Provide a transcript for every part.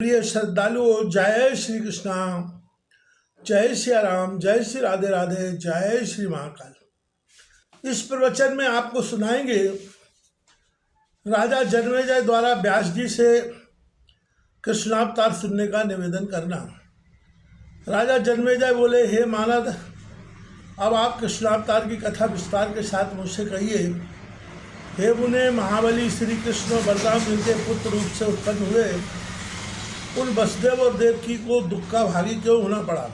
प्रिय श्रद्धालुओं, जय श्री कृष्णा, जय श्री राम, जय श्री राधे राधे, जय श्री महाकाल। इस प्रवचन में आपको सुनाएंगे राजा जन्मेजय द्वारा व्यास जी से कृष्णावतार सुनने का निवेदन करना। राजा जन्मेजय बोले, हे मानद, अब आप कृष्णावतार की कथा विस्तार के साथ मुझसे कहिए। हे मुने, महाबली श्री कृष्ण बलराम जिनके पुत्र रूप से उत्पन्न हुए, उन वसुदेव और देवकी को दुख का भागी क्यों होना पड़ा?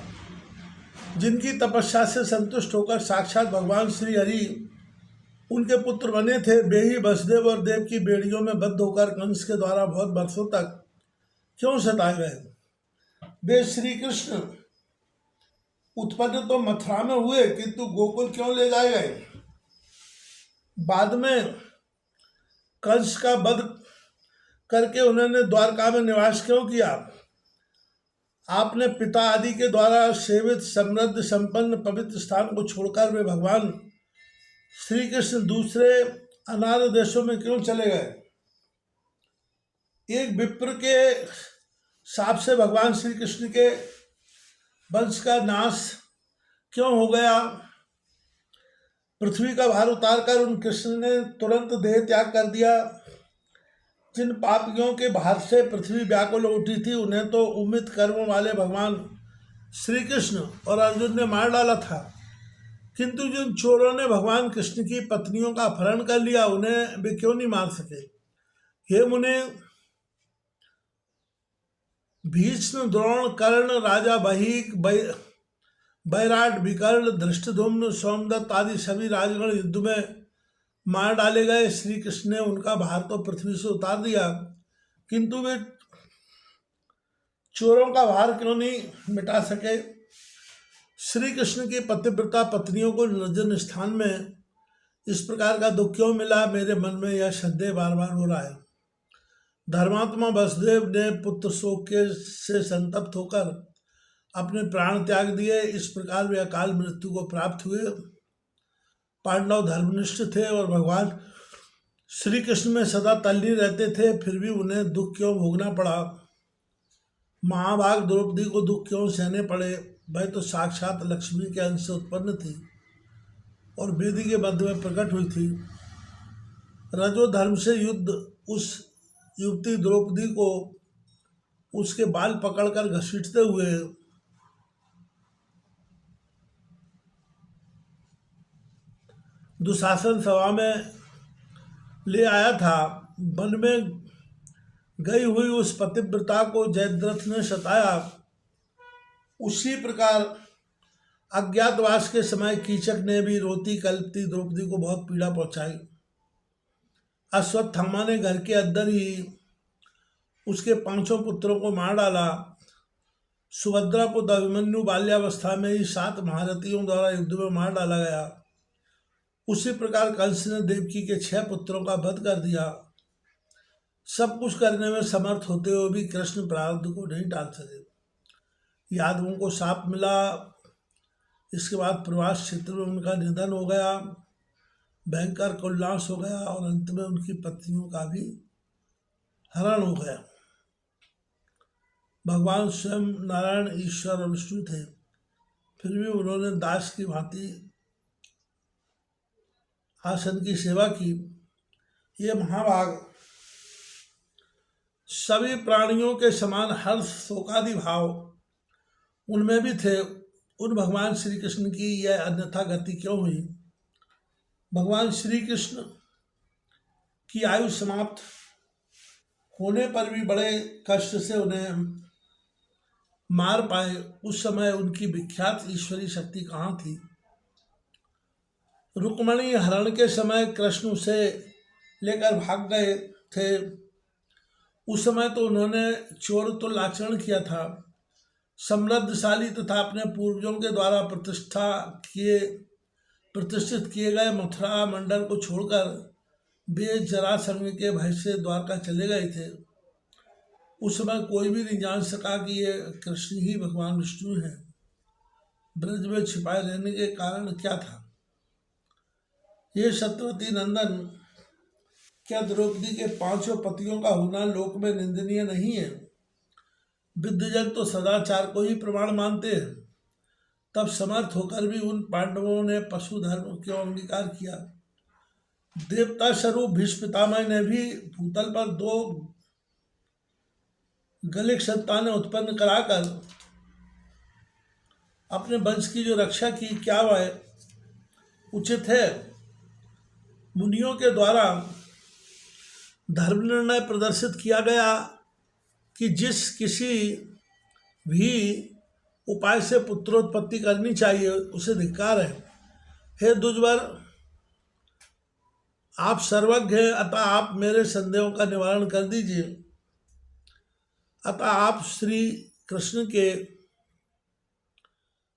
जिनकी तपस्या से संतुष्ट होकर साक्षात भगवान श्री हरि उनके पुत्र बने थे, वे ही वसुदेव और देवकी बेड़ियों में बद्ध होकर कंस के द्वारा बहुत वर्षों तक क्यों सताए गए? वे श्री कृष्ण उत्पन्न तो मथुरा में हुए, किंतु गोकुल क्यों ले जाए गए? बाद में कंस का वध करके उन्होंने द्वारका में निवास क्यों किया? आपने पिता आदि के द्वारा सेवित समृद्ध संपन्न पवित्र स्थान को छोड़कर वे भगवान श्री कृष्ण दूसरे अनार्य देशों में क्यों चले गए? एक विप्र के शाप से भगवान श्री कृष्ण के वंश का नाश क्यों हो गया? पृथ्वी का भार उतारकर उन कृष्ण ने तुरंत देह त्याग कर दिया। जिन पापियों के भार से पृथ्वी व्याकुल उठी थी, उन्हें तो उम्मित कर्मों वाले भगवान श्री कृष्ण और अर्जुन ने मार डाला था, किंतु जिन चोरों ने भगवान कृष्ण की पत्नियों का अपहरण कर लिया, उन्हें वे क्यों नहीं मार सके? हे मुने, भीष्म, द्रोण, कर्ण, राजा बहीक, बैराट, विकर्ण, धृष्टद्युम्न, सोमदत्त आदि सभी राजगण युद्ध में मार डाले गए। श्री कृष्ण ने उनका भार तो पृथ्वी से उतार दिया, किंतु वे चोरों का भार क्यों नहीं मिटा सके? श्री कृष्ण की पतिव्रता पत्नियों को निर्जन स्थान में इस प्रकार का दुख क्यों मिला? मेरे मन में यह संदेह बार बार हो रहा है। धर्मात्मा वसुदेव ने पुत्र शोक के से संतप्त होकर अपने प्राण त्याग दिए। इस प्रकार वे अकाल मृत्यु को प्राप्त हुए। पांडव धर्मनिष्ठ थे और भगवान श्री कृष्ण में सदा तल्लीन रहते थे, फिर भी उन्हें दुख क्यों भोगना पड़ा? महाभाग द्रौपदी को दुख क्यों सहने पड़े? वह तो साक्षात लक्ष्मी के अंश से उत्पन्न थी और वेदी के मध्य में प्रकट हुई थी। रजो धर्म से युद्ध उस युवती द्रौपदी को उसके बाल पकड़कर घसीटते हुए दुशासन सभा में ले आया था। वन में गई हुई उस पतिव्रता को जयद्रथ ने सताया। उसी प्रकार अज्ञातवास के समय कीचक ने भी रोती कल्पती द्रौपदी को बहुत पीड़ा पहुंचाई। अश्वत्थामा ने घर के अंदर ही उसके 5 पुत्रों को मार डाला। सुभद्रा को अभिमन्यु बाल्यावस्था में ही 7 महारथियों द्वारा युद्ध में मार डाला गया। उसी प्रकार कंस ने देवकी के 6 पुत्रों का वध कर दिया। सब कुछ करने में समर्थ होते हुए भी कृष्ण प्रारब्ध को नहीं टाल सके। यादवों को शाप मिला। इसके बाद प्रवास क्षेत्र में उनका निधन हो गया, भयंकर कुलनाश हो गया और अंत में उनकी पत्नियों का भी हरण हो गया। भगवान स्वयं नारायण ईश्वर और विष्णु थे, फिर भी उन्होंने दास की भांति आसन की सेवा की। ये महाभाग सभी प्राणियों के समान हर्ष शोकादि भाव उनमें भी थे। उन भगवान श्री कृष्ण की यह अन्यथा गति क्यों हुई? भगवान श्री कृष्ण की आयु समाप्त होने पर भी बड़े कष्ट से उन्हें मार पाए। उस समय उनकी विख्यात ईश्वरी शक्ति कहाँ थी? रुक्मणी हरण के समय कृष्ण उसे लेकर भाग गए थे। उस समय तो उन्होंने चोर तुल्य आचरण किया था। समृद्धशाली तथा अपने पूर्वजों के द्वारा प्रतिष्ठित किए गए मथुरा मंडल को छोड़कर वे जरासंध के भय से द्वारका चले गए थे। उस समय कोई भी नहीं जान सका कि ये कृष्ण ही भगवान विष्णु हैं। ब्रज में छिपाए रहने के कारण क्या था? ये सत्यवती नंदन, क्या द्रौपदी के 5 पतियों का होना लोक में निंदनीय नहीं है? विद्वजन तो सदाचार को ही प्रमाण मानते हैं, तब समर्थ होकर भी उन पांडवों ने पशु धर्म क्यों अंगीकार किया? देवता स्वरूप भीष्म पितामह ने भी भूतल पर 2 गलिक संतानें उत्पन्न कराकर अपने वंश की जो रक्षा की, क्या वह उचित है? मुनियों के द्वारा धर्म निर्णय प्रदर्शित किया गया कि जिस किसी भी उपाय से पुत्रोत्पत्ति करनी चाहिए उसे धिक्कार है। हे दुर्जर, आप सर्वज्ञ हैं, अतः आप मेरे संदेहों का निवारण कर दीजिए। अतः आप श्री कृष्ण के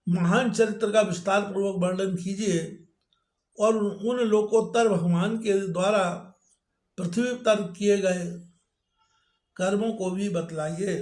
महान चरित्र का विस्तार पूर्वक वर्णन कीजिए और उन लोकोत्तर भगवान के द्वारा पृथ्वी पर किए गए कर्मों को भी बतलाइए।